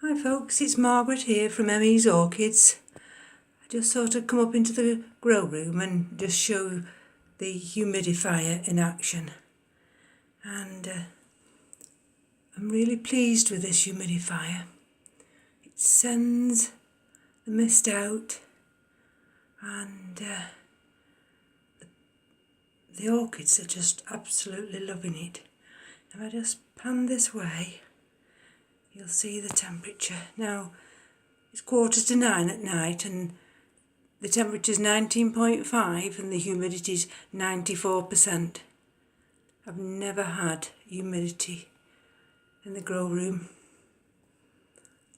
Hi folks, it's Margaret here from M.E.s Orchids. I just thought I'd come up into the grow room and just show the humidifier in action. And I'm really pleased with this humidifier. It sends the mist out and the orchids are just absolutely loving it. If I just pan this way, you'll see the temperature. Now, it's 9:15 at night and the temperature is 19.5 and the humidity is 94%. I've never had humidity in the grow room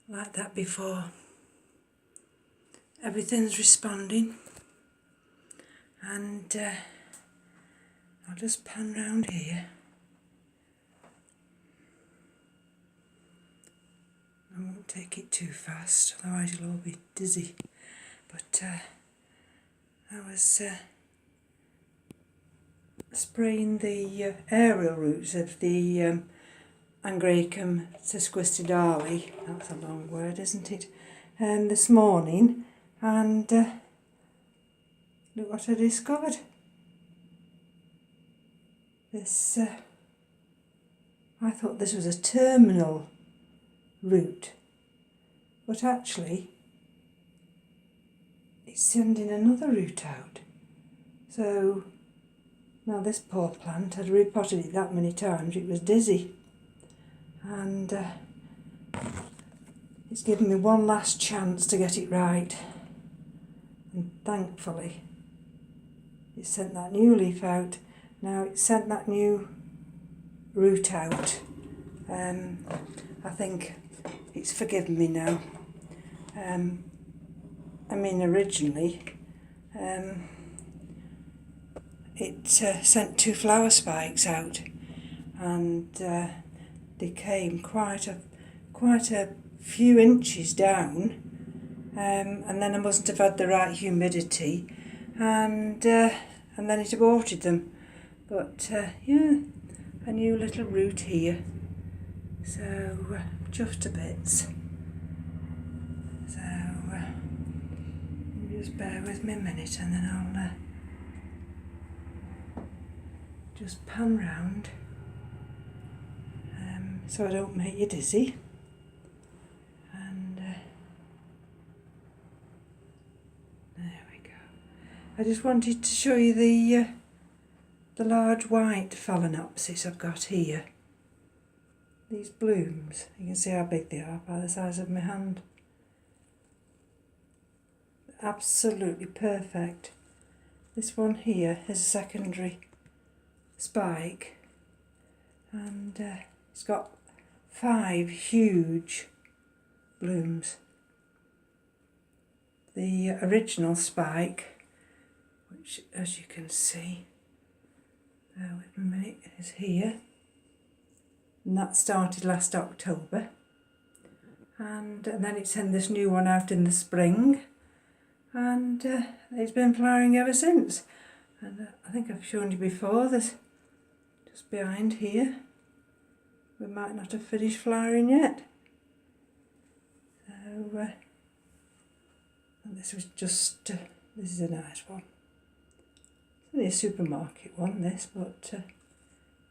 like that before. Everything's responding, and I'll just pan round here. I won't take it too fast, otherwise you'll all be dizzy. But I was spraying the aerial roots of the Angraecum sesquistidale, that's a long word, isn't it, this morning, and look what I discovered. This, I thought this was a terminal root, but actually it's sending another root out. So now this poor plant, I'd repotted it that many times, it was dizzy, and it's given me one last chance to get it right, and thankfully it sent that new leaf out. Now it's sent that new root out. I think it's forgiven me now. I mean, originally it sent 2 flower spikes out, and they came quite a few inches down, and then I mustn't have had the right humidity, and then it aborted them. But yeah, a new little root here, so chuffed to bits. So just bear with me a minute, and then I'll just pan round so I don't make you dizzy. And there we go. I just wanted to show you the large white phalaenopsis I've got here. These blooms, you can see how big they are by the size of my hand. Absolutely perfect. This one here is a secondary spike, and it's got 5 huge blooms. The original spike, which as you can see, bear with me a minute, is here, and that started last October, and then it sent this new one out in the spring, and it's been flowering ever since. And I think I've shown you before, there's just behind here, we might not have finished flowering yet. So and this was just this is a nice one. It's only a supermarket one, this, but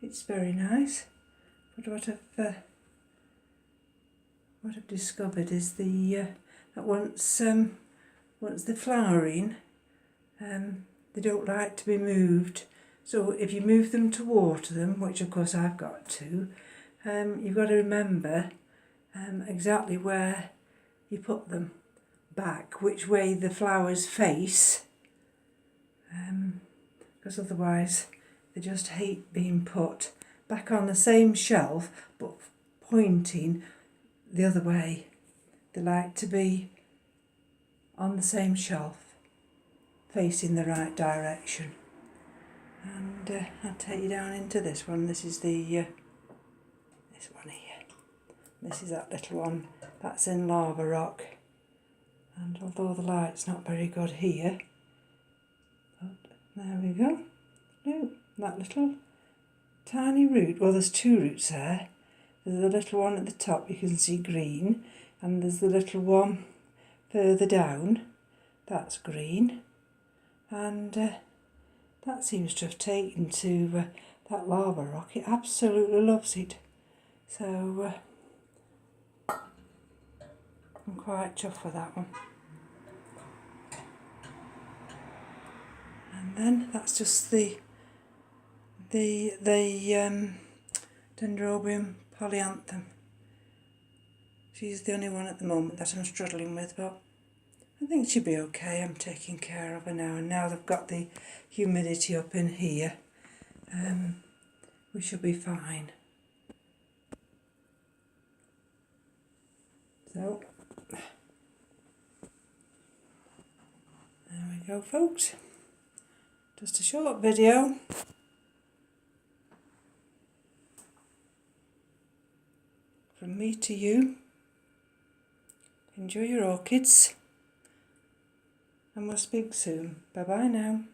it's very nice. But what I've discovered is that once they're flowering, they don't like to be moved. So if you move them to water them, which of course I've got to, you've got to remember exactly where you put them back, which way the flowers face, because otherwise they just hate being put back on the same shelf but pointing the other way. They like to be on the same shelf, facing the right direction. And I'll take you down into this one. This is this one here. This is that little one that's in lava rock. And although the light's not very good here, but there we go. Look, that little tiny root. Well, there's 2 roots there. There's a little one at the top, you can see green. and there's the little one further down, that's green, and that seems to have taken to that lava rock. It absolutely loves it. So I'm quite chuffed with that one. And then that's just the Dendrobium polyanthum. She's the only one at the moment that I'm struggling with, but I think she'll be okay. I'm taking care of her now, and now they've got the humidity up in here, we should be fine. So there we go, folks. Just a short video. From me to you. Enjoy your orchids, and we'll speak soon. Bye bye now.